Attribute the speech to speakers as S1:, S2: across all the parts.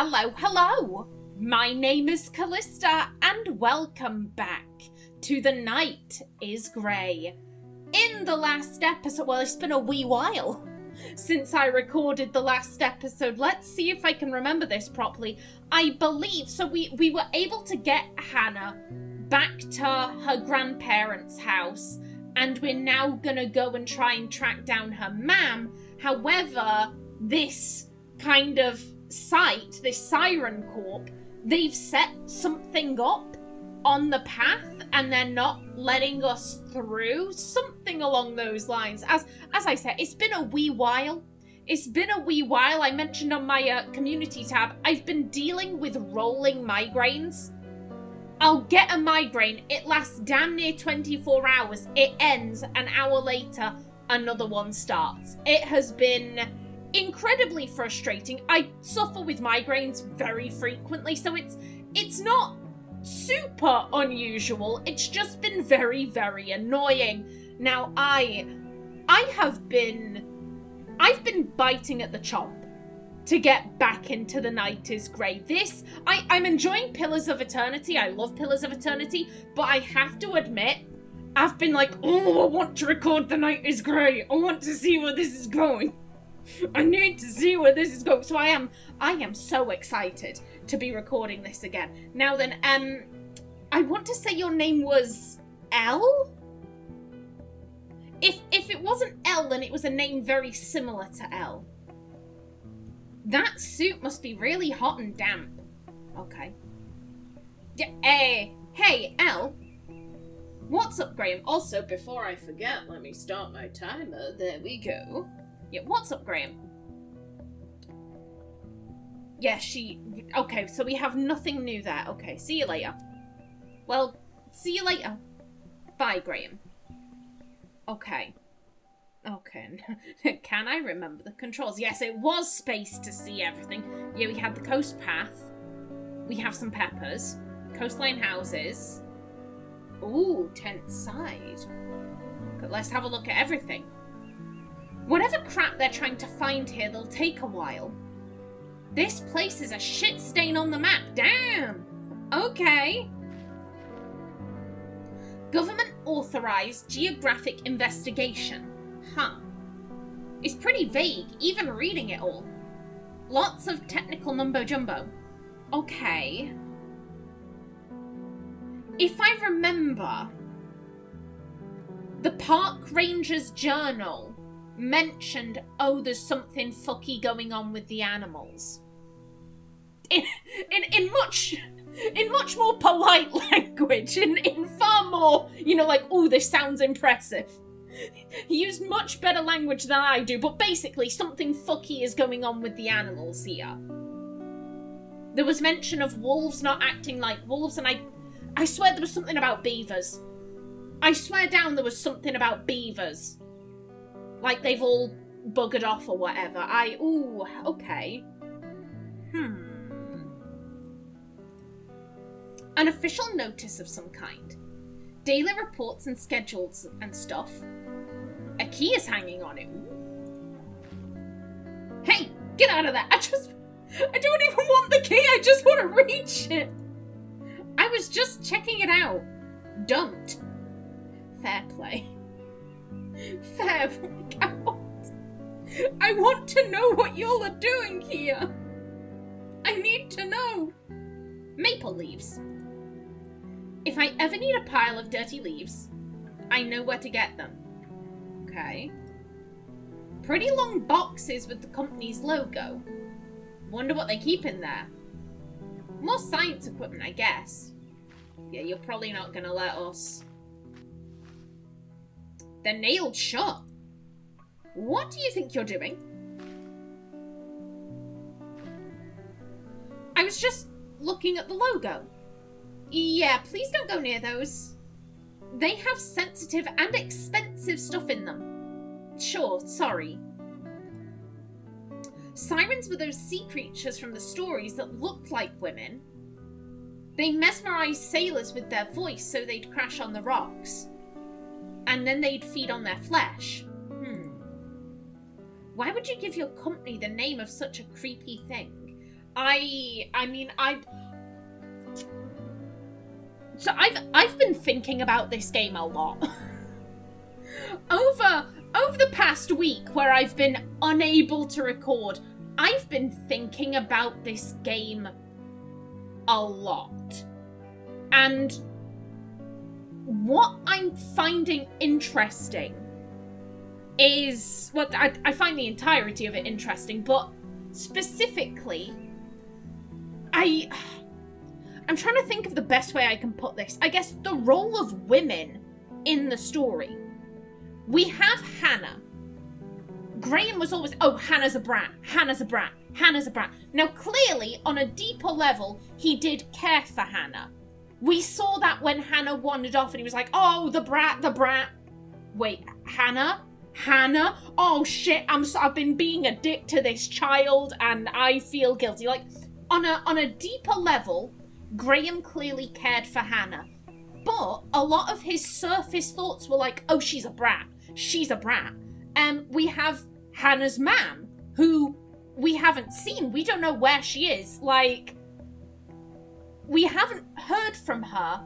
S1: Hello! My name is Callista, and welcome back to The Night is Grey. In the last episode, well, it's been a wee while since I recorded the last episode. Let's see if I can remember this properly. I believe, so we were able to get Hannah back to her grandparents' house, and we're now gonna go and try and track down her mam. However, this kind of site, this Siren Corp, they've set something up on the path and they're not letting us through. Something along those lines. As I said, it's been a wee while. I mentioned on my community tab, I've been dealing with rolling migraines. I'll get a migraine. It lasts damn near 24 hours. It ends an hour later. Another one starts. It has been incredibly frustrating. I suffer with migraines very frequently, so it's not super unusual. It's just been very, very annoying. Now I've been biting at the chomp to get back into The Night is Grey. I'm enjoying Pillars of Eternity. I love Pillars of Eternity, but I have to admit, I've been like, oh, I want to record The Night is Grey. I want to see where this is going. I need to see where this is going. So I am so excited to be recording this again. Now then, I want to say your name was Elle? If it wasn't Elle, then it was a name very similar to Elle. That suit must be really hot and damp. Okay. Yeah, hey, Elle. What's up, Graham? Also, before I forget, let me start my timer. There we go. Yeah, what's up, Graham? Yeah, okay, so we have nothing new there. Okay, see you later. Well, see you later. Bye, Graham. Okay. Can I remember the controls? Yes, it was space to see everything. Yeah, we had the coast path. We have some peppers. Coastline houses. Ooh, tent side. But let's have a look at everything. Whatever crap they're trying to find here, they'll take a while. This place is a shit stain on the map. Damn! Okay. Government authorized geographic investigation. Huh. It's pretty vague, even reading it all. Lots of technical mumbo-jumbo. Okay. If I remember, the park ranger's journal mentioned, oh, there's something fucky going on with the animals. In much more polite language, in far more, like, oh, this sounds impressive. He used much better language than I do, but basically something fucky is going on with the animals here. There was mention of wolves not acting like wolves, and I swear there was something about beavers. I swear down there was something about beavers. Like they've all buggered off or whatever. Ooh, okay. An official notice of some kind. Daily reports and schedules and stuff. A key is hanging on it. Hey, get out of there. I don't even want the key. I just want to reach it. I was just checking it out. Don't. Fair play. Fair. I want to know what y'all are doing here. I need to know. Maple leaves. If I ever need a pile of dirty leaves, I know where to get them. Okay. Pretty long boxes with the company's logo. Wonder what they keep in there. More science equipment, I guess. Yeah, you're probably not gonna let us. They're nailed shut. What do you think you're doing? I was just looking at the logo. Yeah, please don't go near those. They have sensitive and expensive stuff in them. Sure, sorry. Sirens were those sea creatures from the stories that looked like women. They mesmerized sailors with their voice so they'd crash on the rocks. And then they'd feed on their flesh. Why would you give your company the name of such a creepy thing? So I've been thinking about this game a lot. Over the past week where I've been unable to record, I've been thinking about this game a lot. And what I'm finding interesting is, well, I find the entirety of it interesting, but specifically, I'm trying to think of the best way I can put this. I guess the role of women in the story. We have Hannah. Graham was always, oh, Hannah's a brat, Hannah's a brat, Hannah's a brat. Now, clearly, on a deeper level, he did care for Hannah. We saw that when Hannah wandered off and he was like, oh, the brat, the brat. Wait, Hannah? Hannah? Oh, shit, I've been being a dick to this child and I feel guilty. Like, on a deeper level, Graham clearly cared for Hannah. But a lot of his surface thoughts were like, oh, she's a brat. She's a brat. We have Hannah's mom, who we haven't seen. We don't know where she is. Like, we haven't heard from her,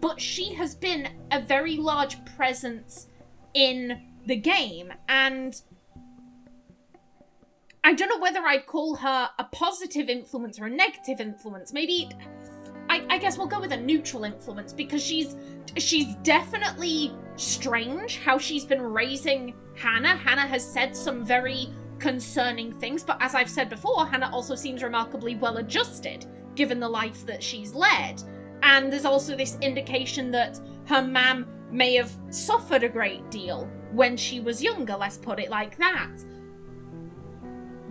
S1: but she has been a very large presence in the game. And I don't know whether I'd call her a positive influence or a negative influence. Maybe, I guess we'll go with a neutral influence, because she's definitely strange how she's been raising Hannah. Hannah has said some very concerning things, but as I've said before, Hannah also seems remarkably well adjusted given the life that she's led. And there's also this indication that her mum may have suffered a great deal when she was younger, let's put it like that.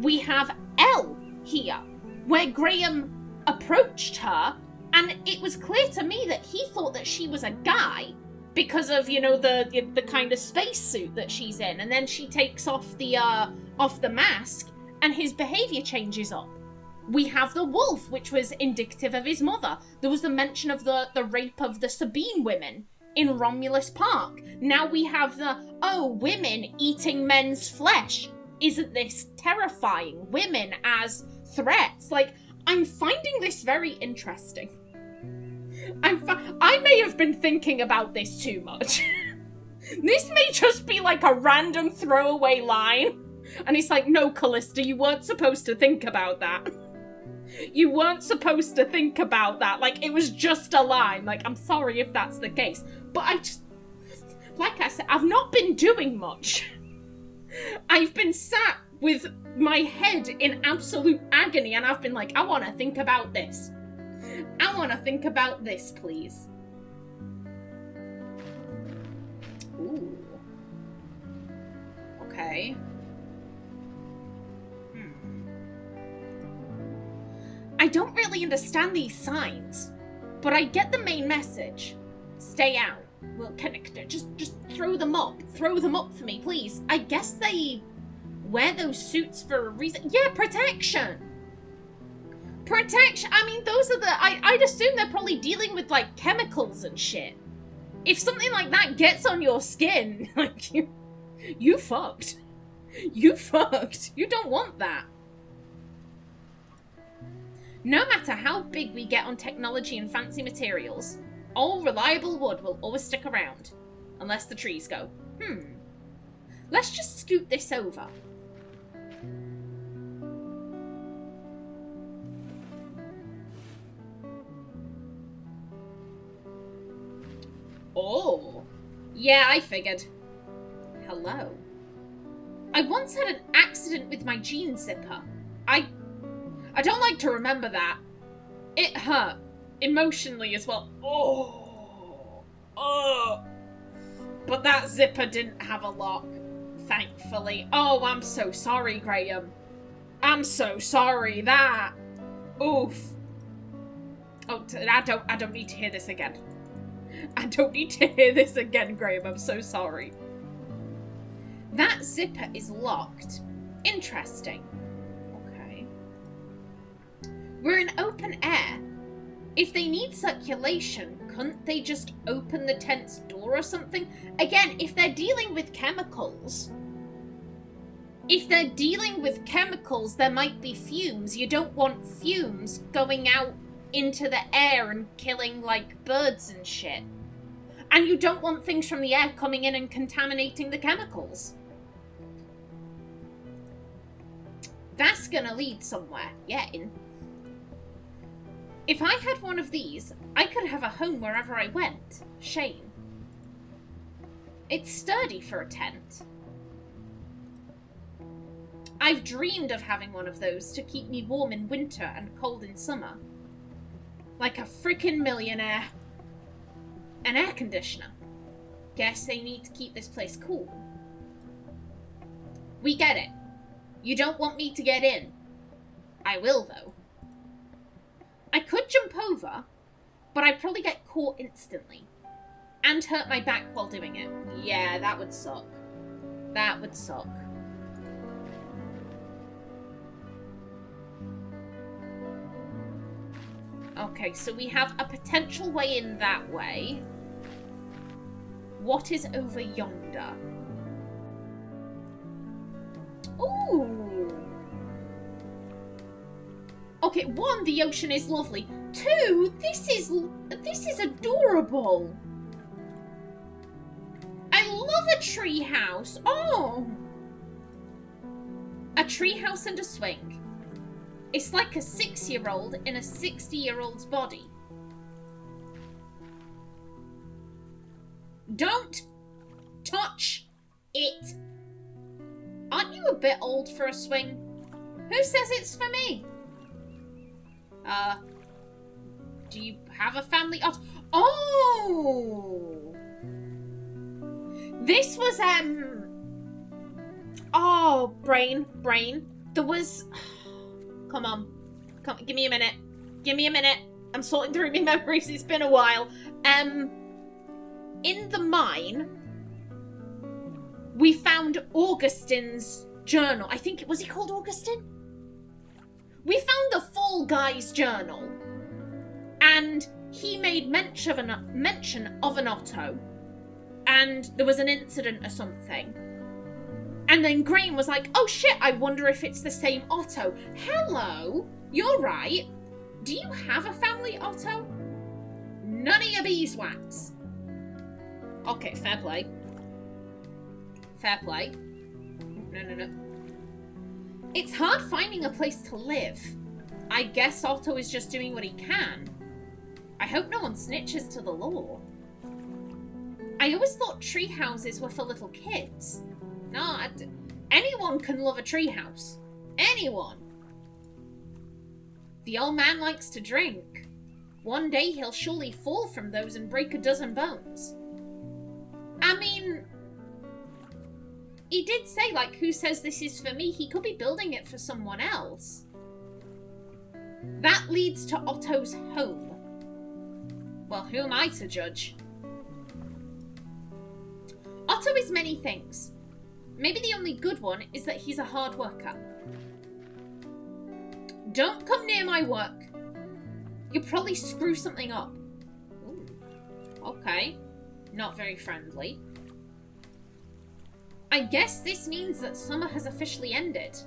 S1: We have Elle here, where Graham approached her, and it was clear to me that he thought that she was a guy because of, you know, the kind of spacesuit that she's in, and then she takes off the mask, and his behavior changes up. We have the wolf, which was indicative of his mother. There was the mention of the rape of the Sabine women in Romulus Park. Now we have women eating men's flesh. Isn't this terrifying? Women as threats. Like, I'm finding this very interesting. I may have been thinking about this too much. This may just be like a random throwaway line. And it's like, no, Kallista, you weren't supposed to think about that. You weren't supposed to think about that. Like, it was just a line. Like, I'm sorry if that's the case. But like I said, I've not been doing much. I've been sat with my head in absolute agony, and I've been like, I want to think about this. I want to think about this, please. Ooh. Okay. I don't really understand these signs, but I get the main message. Stay out. Well, connector, just throw them up. Throw them up for me, please. I guess they wear those suits for a reason. Yeah, protection. Protection. I mean, those are I'd assume they're probably dealing with, like, chemicals and shit. If something like that gets on your skin, like, you fucked. You fucked. You don't want that. No matter how big we get on technology and fancy materials, all reliable wood will always stick around. Unless the trees go. Let's just scoot this over. Oh. Yeah, I figured. Hello. I once had an accident with my jean zipper. I don't like to remember that. It hurt. Emotionally as well. Oh. But that zipper didn't have a lock, thankfully. Oh, I'm so sorry, Graham. I'm so sorry. That. Oof. Oh, I don't need to hear this again. I don't need to hear this again, Graham. I'm so sorry. That zipper is locked. Interesting. Okay. We're in open air. If they need circulation, couldn't they just open the tent's door or something? Again, if they're dealing with chemicals, If they're dealing with chemicals, there might be fumes. You don't want fumes going out into the air and killing, like, birds and shit. And you don't want things from the air coming in and contaminating the chemicals. That's gonna lead somewhere. Yeah, in. If I had one of these, I could have a home wherever I went. Shame. It's sturdy for a tent. I've dreamed of having one of those to keep me warm in winter and cold in summer. Like a freaking millionaire. An air conditioner. Guess they need to keep this place cool. We get it. You don't want me to get in. I will, though. I could jump over, but I'd probably get caught instantly. And hurt my back while doing it. Yeah, that would suck. That would suck. Okay, so we have a potential way in that way. What is over yonder? Ooh. Okay, one, the ocean is lovely. Two, this is adorable. I love a tree house. Oh. A tree house and a swing. It's like a 6-year-old in a 60-year-old's body. Don't touch it. Aren't you a bit old for a swing? Who says it's for me? Do you have a family? Oh! This was, oh, brain. There was... Come on, give me a minute. Give me a minute. I'm sorting through my memories. It's been a while. In the mine, we found Augustine's journal. I think, was he called Augustine? We found the Fall Guy's journal, and he made mention of an Otto, and there was an incident or something. And then Graham was like, oh shit, I wonder if it's the same Otto. Hello, you're right. Do you have a family, Otto? None of your beeswax. Okay, fair play. Fair play. No. It's hard finding a place to live. I guess Otto is just doing what he can. I hope no one snitches to the law. I always thought tree houses were for little kids. No, anyone can love a treehouse. Anyone. The old man likes to drink. One day he'll surely fall from those and break a dozen bones. I mean, he did say, like, who says this is for me? He could be building it for someone else. That leads to Otto's home. Well, who am I to judge? Otto is many things. Maybe the only good one is that he's a hard worker. Don't come near my work. You'll probably screw something up. Ooh. Okay. Not very friendly. I guess this means that summer has officially ended.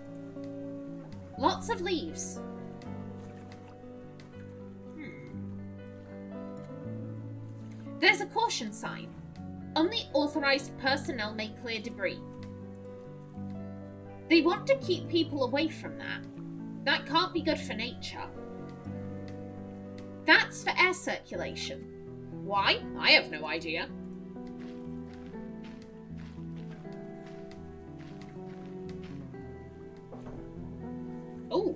S1: Lots of leaves. There's a caution sign. Only authorized personnel may clear debris. They want to keep people away from that. That can't be good for nature. That's for air circulation. Why? I have no idea. Oh.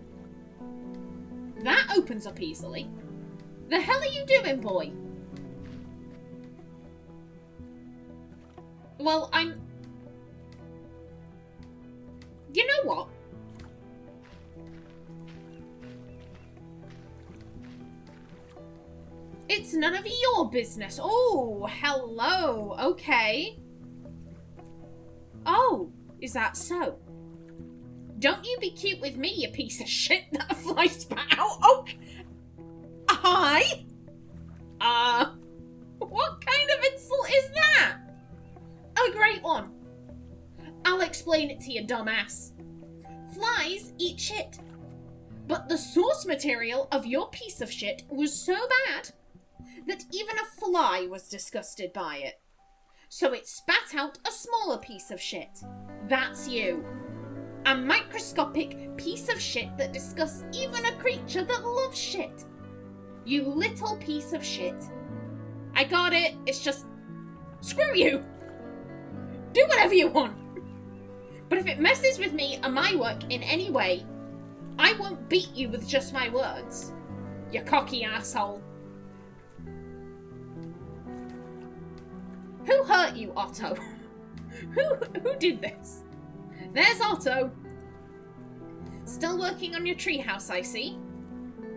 S1: That opens up easily. The hell are you doing, boy? Well, you know what? It's none of your business. Oh, hello. Okay. Oh, is that so? Don't you be cute with me, you piece of shit that flies spat out. Oh, hi. What kind of insult is that? A great one. I'll explain it to you, dumbass. flies eat shit. But the source material of your piece of shit was so bad that even a fly was disgusted by it. So it spat out a smaller piece of shit. That's you. A microscopic piece of shit that disgusts even a creature that loves shit. You little piece of shit. I got it. It's just... Screw you. Do whatever you want. But if it messes with me and my work in any way, I won't beat you with just my words. You cocky asshole. Who hurt you, Otto? Who did this? There's Otto. Still working on your treehouse, I see.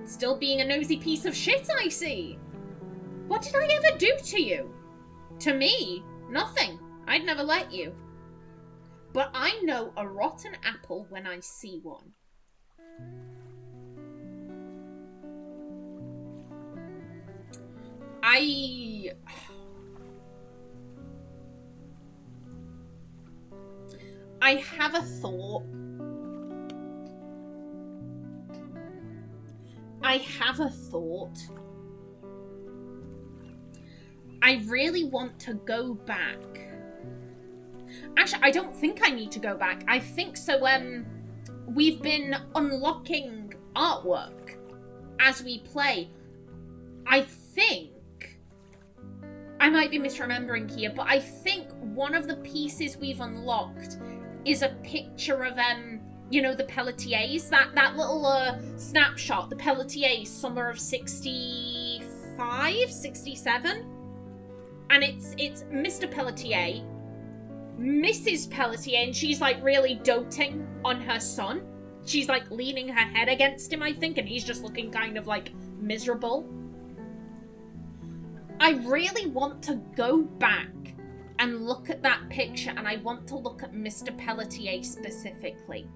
S1: Still being a nosy piece of shit, I see. What did I ever do to you? To me? Nothing. I'd never let you. But I know a rotten apple when I see one. I have a thought. I really want to go back. Actually, I don't think I need to go back. I think so. We've been unlocking artwork as we play. I think I might be misremembering here, but I think one of the pieces we've unlocked is a picture of you know, the Pelletiers, that little snapshot, the Pelletiers, summer of 65, 67. And it's Mr. Pelletier, Mrs. Pelletier, and she's like really doting on her son. She's like leaning her head against him, I think, and he's just looking kind of like miserable. I really want to go back and look at that picture, and I want to look at Mr. Pelletier specifically.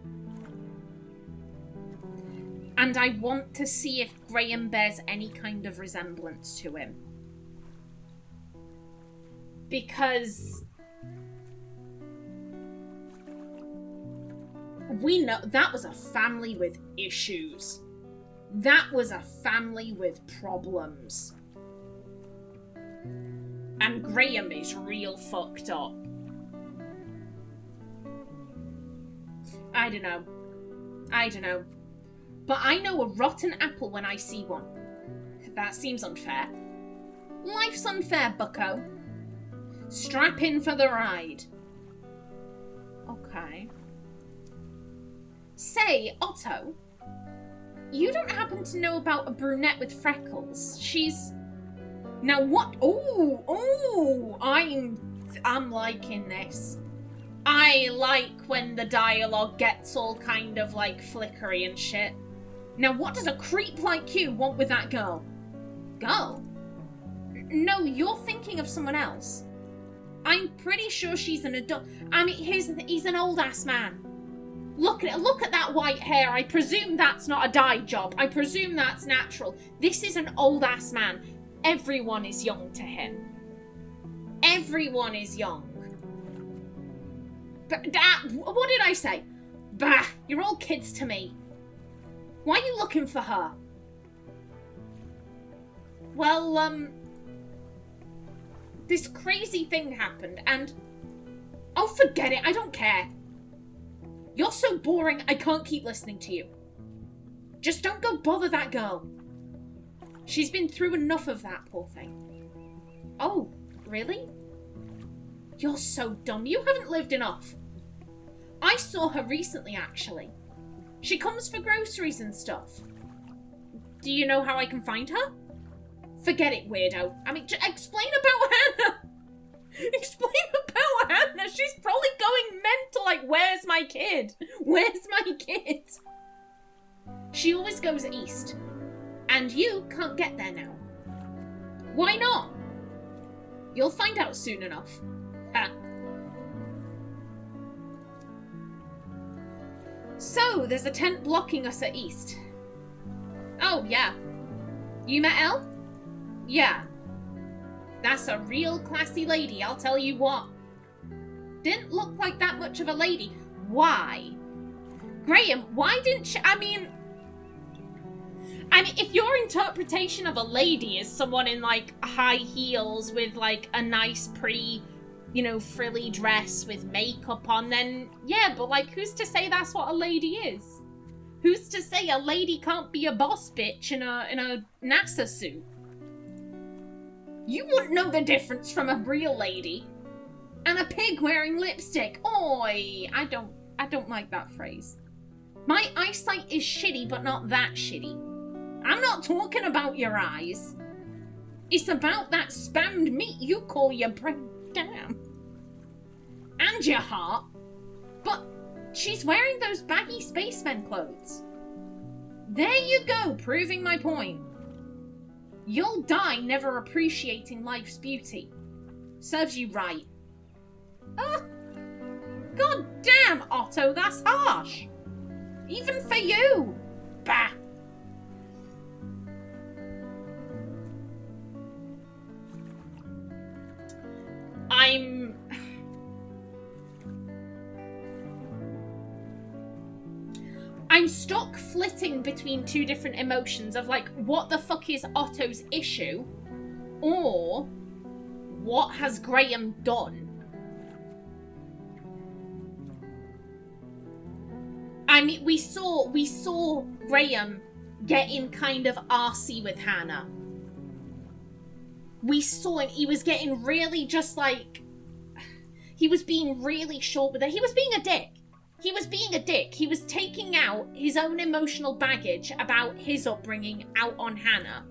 S1: And I want to see if Graham bears any kind of resemblance to him. Because we know that was a family with issues. That was a family with problems. And Graham is real fucked up. I don't know. But I know a rotten apple when I see one. That seems unfair. Life's unfair, bucko. Strap in for the ride. Okay. Say, Otto, you don't happen to know about a brunette with freckles? She's... Now what? Oh, I'm liking this. I like when the dialogue gets all kind of like flickery and shit. Now what does a creep like you want with that girl? Girl? No, you're thinking of someone else. I'm pretty sure she's an adult. I mean, he's an old ass man. Look at that white hair. I presume that's not a dye job. I presume that's natural. This is an old ass man. Everyone is young to him. Everyone is young. But what did I say? Bah, you're all kids to me. Why are you looking for her? Well, this crazy thing happened and... Oh, forget it. I don't care. You're so boring, I can't keep listening to you. Just don't go bother that girl. She's been through enough of that, poor thing. Oh, really? You're so dumb. You haven't lived enough. I saw her recently, actually. She comes for groceries and stuff. Do you know how I can find her? Forget it, weirdo. I mean, explain about Hannah. Explain about Hannah. She's probably going mental, like, where's my kid? Where's my kid? She always goes east. And you can't get there now. Why not? You'll find out soon enough. Ha. So, there's a tent blocking us at east. Oh, yeah. You met Elle? Yeah. That's a real classy lady, I'll tell you what. Didn't look like that much of a lady. Why? Graham, why didn't she... I mean, if your interpretation of a lady is someone in, like, high heels with, like, a nice, pretty, you know, frilly dress with makeup on, then, yeah, but, like, who's to say that's what a lady is? Who's to say a lady can't be a boss bitch in a NASA suit? You wouldn't know the difference from a real lady. And a pig wearing lipstick. Oi! I don't like that phrase. My eyesight is shitty, but not that shitty. I'm not talking about your eyes. It's about that spammed meat you call your brain. Damn. And your heart. But she's wearing those baggy spaceman clothes. There you go, proving my point. You'll die never appreciating life's beauty. Serves you right. Oh, God damn, Otto, that's harsh. Even for you. Bah. I'm stuck flitting between two different emotions of, like, what the fuck is Otto's issue? Or, what has Graham done? I mean, we saw Graham getting kind of arsey with Hannah. We saw him, he was getting really just like, he was being really short with her. He was being a dick. He was being a dick. He was taking out his own emotional baggage about his upbringing out on Hannah.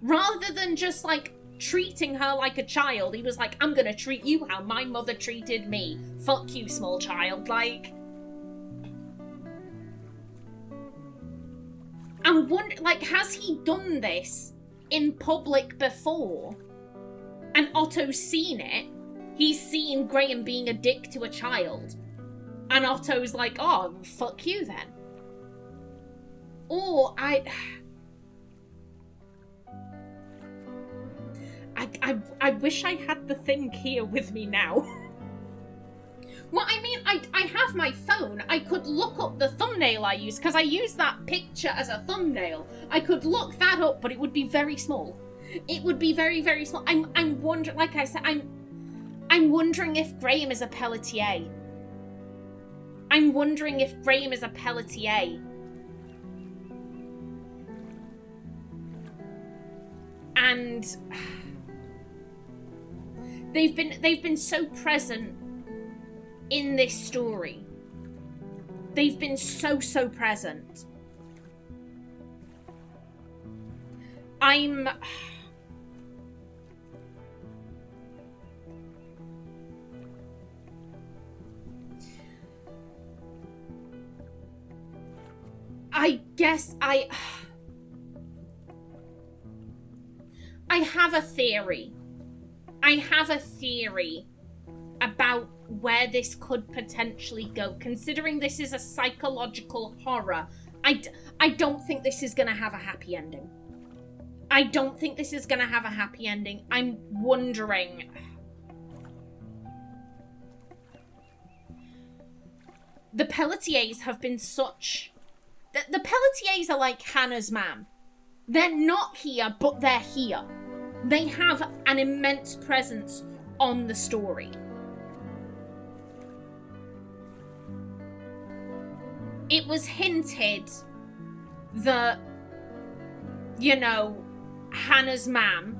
S1: Rather than just, like, treating her like a child, he was like, I'm gonna treat you how my mother treated me. Fuck you, small child. Like, I'm wondering, like, has he done this in public before? And Otto's seen it. He's seen Graham being a dick to a child. And Otto's like, oh, fuck you then. Or I wish I had the thing here with me now. Well, I mean, I have my phone. I could look up the thumbnail I use, because I use that picture as a thumbnail. I could look that up, but it would be very small. It would be very, very small. I'm wondering, like I said, I'm wondering if Graham is a Pelletier. I'm wondering if Graham is a Pelletier. And they've been so present in this story. They've been so present. I guess I have a theory. I have a theory about where this could potentially go. Considering this is a psychological horror, I don't think this is going to have a happy ending. I don't think this is going to have a happy ending. I'm wondering... The Pelletiers have been such... The Pelletiers are like Hannah's mum. They're not here, but they're here. They have an immense presence on the story. It was hinted that, you know, Hannah's mum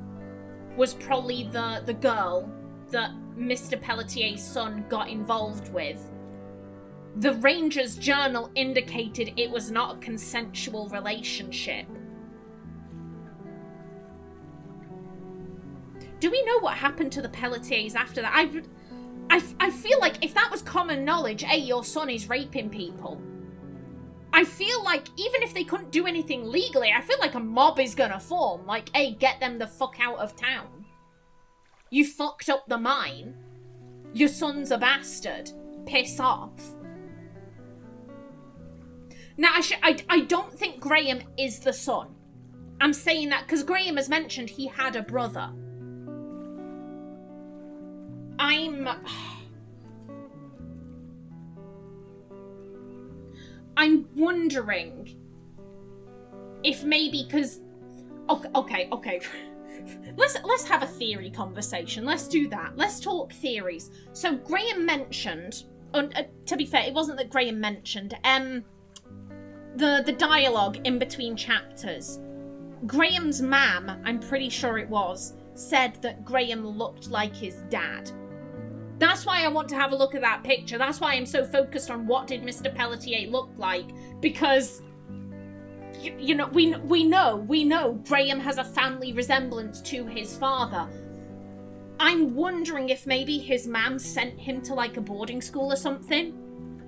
S1: was probably the girl that Mr. Pelletier's son got involved with. The Ranger's journal indicated it was not a consensual relationship. Do we know what happened to the Pelletiers after that? I feel like if that was common knowledge, hey, your son is raping people. I feel like even if they couldn't do anything legally, I feel like a mob is gonna form. Like, hey, get them the fuck out of town. You fucked up the mine. Your son's a bastard. Piss off. Now, I don't think Graham is the son. I'm saying that because Graham has mentioned he had a brother. I'm wondering if maybe, because... Okay. Let's have a theory conversation. Let's do that. Let's talk theories. So Graham mentioned, to be fair, it wasn't that Graham mentioned, the dialogue in between chapters. Graham's mam, I'm pretty sure it was, said that Graham looked like his dad. That's why I want to have a look at that picture. That's why I'm so focused on what did Mr. Pelletier look like, because... You know, we know Graham has a family resemblance to his father. I'm wondering if maybe his mum sent him to like a boarding school or something.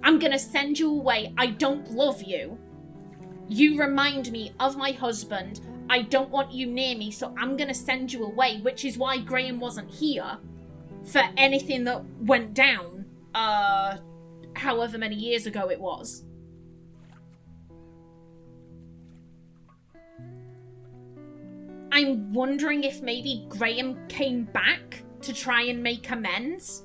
S1: I'm gonna send you away. I don't love you. You remind me of my husband. I don't want you near me, so I'm gonna send you away, which is why Graham wasn't here for anything that went down, however many years ago it was. I'm wondering if maybe Graham came back to try and make amends.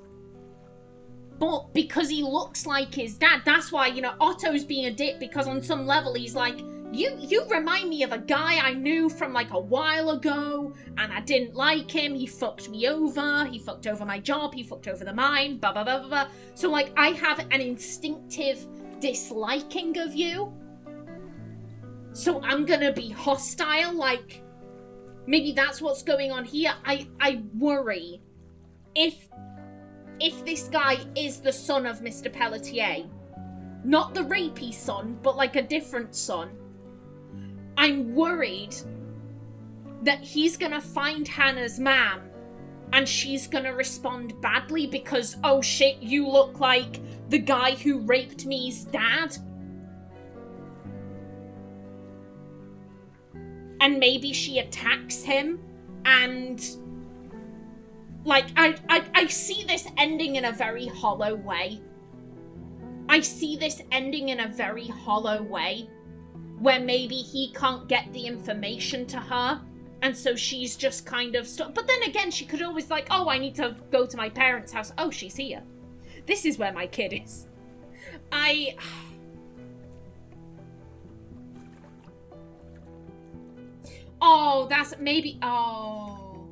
S1: But because he looks like his dad, that's why, you know, Otto's being a dick, because on some level he's like, you remind me of a guy I knew from like a while ago, and I didn't like him, he fucked me over, he fucked over my job, he fucked over the mine, blah, blah, blah, blah, blah. So like, I have an instinctive disliking of you. So I'm gonna be hostile, like... Maybe that's what's going on here. I worry if this guy is the son of Mr. Pelletier, not the rapey son, but like a different son, I'm worried that he's gonna find Hannah's mom and she's gonna respond badly because, oh shit, you look like the guy who raped me's dad. And maybe she attacks him, and like I see this ending in a very hollow way. I see this ending in a very hollow way, where maybe he can't get the information to her, and so she's just kind of stuck. But then again, she could always like, oh, I need to go to my parents' house. Oh, she's here. This is where my kid is. Oh, that's maybe... Oh.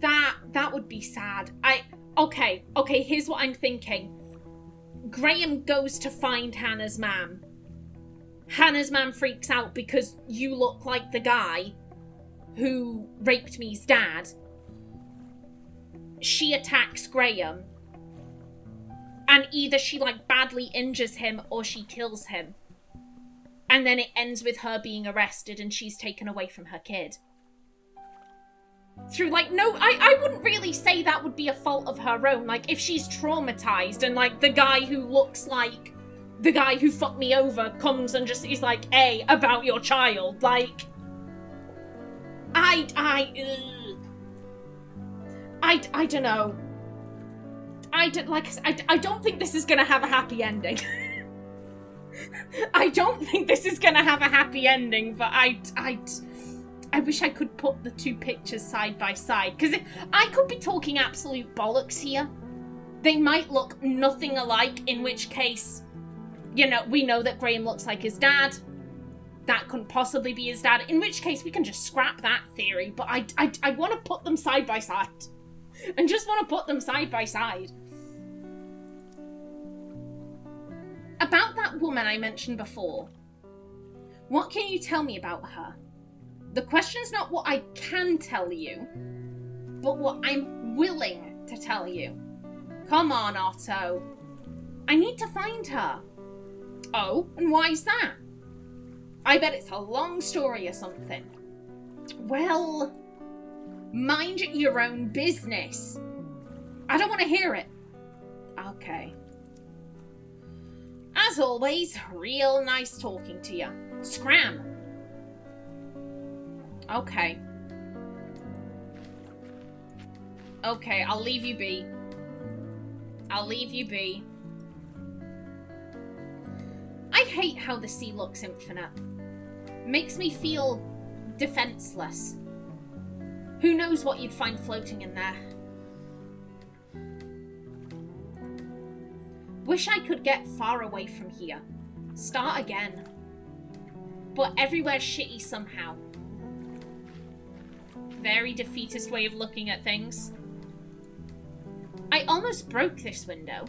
S1: That would be sad. Okay, here's what I'm thinking. Graham goes to find Hannah's mum. Hannah's mum freaks out because you look like the guy who raped me's dad. She attacks Graham. And either she, like, badly injures him or she kills him. And then it ends with her being arrested and she's taken away from her kid. Through, like, no, I wouldn't really say that would be a fault of her own. Like, if she's traumatized and, like, the guy who looks like the guy who fucked me over comes and just is like, hey, about your child, like... I don't know. I don't think this is gonna have a happy ending. I don't think this is gonna have a happy ending, but I wish I could put the two pictures side by side, because I could be talking absolute bollocks here. They might look nothing alike, in which case, you know, we know that Graham looks like his dad. That couldn't possibly be his dad, in which case we can just scrap that theory, but I want to put them side by side. And just want to put them side by side. About that woman I mentioned before, what can you tell me about her? The question's not what I can tell you, but what I'm willing to tell you. Come on, Otto. I need to find her. Oh, and why's that? I bet it's a long story or something. Well, mind your own business. I don't want to hear it. Okay. As always, real nice talking to you. Scram. Okay. Okay, I'll leave you be. I'll leave you be. I hate how the sea looks infinite. Makes me feel defenseless. Who knows what you'd find floating in there? Wish I could get far away from here. Start again. But everywhere's shitty somehow. Very defeatist way of looking at things. I almost broke this window.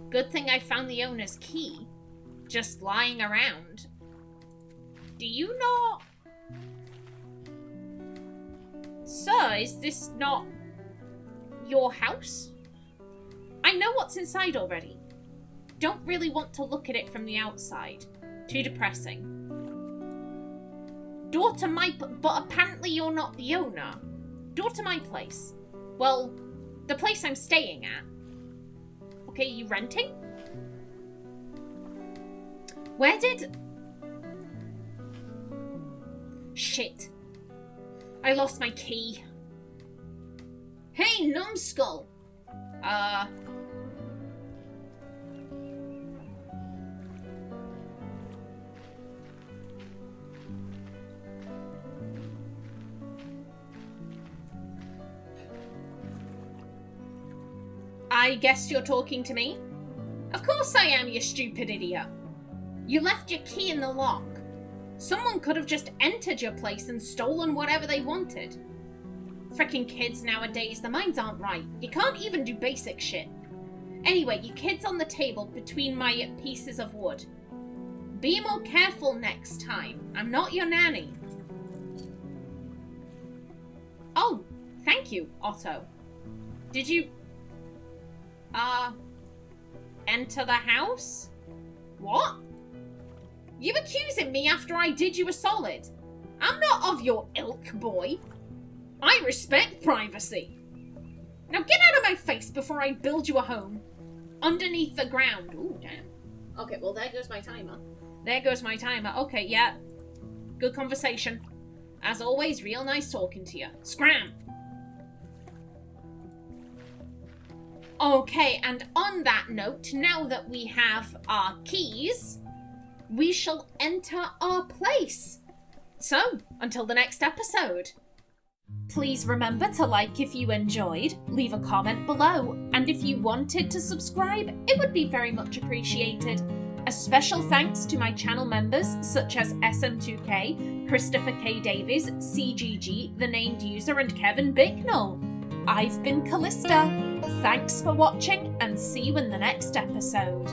S1: Good thing I found the owner's key. Just lying around. Do you not... Sir, is this not your house? I know what's inside already. Don't really want to look at it from the outside. Too depressing. Door to my... But apparently you're not the owner. Door to my place. Well, the place I'm staying at. Okay, you renting? Where did... Shit. I lost my key. Hey, numbskull! I guess you're talking to me? Of course I am, you stupid idiot. You left your key in the lock. Someone could have just entered your place and stolen whatever they wanted. Frickin' kids nowadays, their minds aren't right. You can't even do basic shit. Anyway, your kid's on the table between my pieces of wood. Be more careful next time. I'm not your nanny. Oh, thank you, Otto. Did you... enter the house? What? You accusing me after I did you a solid? I'm not of your ilk, boy. I respect privacy. Now get out of my face before I build you a home. Underneath the ground. Ooh, damn. Okay, well, there goes my timer. There goes my timer. Okay, yeah. Good conversation. As always, real nice talking to you. Scram! Okay, and on that note, now that we have our keys, we shall enter our place. So, until the next episode. Please remember to like if you enjoyed, leave a comment below, and if you wanted to subscribe, it would be very much appreciated. A special thanks to my channel members such as SM2K, Christopher K. Davies, CGG, The Named User, and Kevin Bicknell. I've been Kallista. Thanks for watching, and see you in the next episode.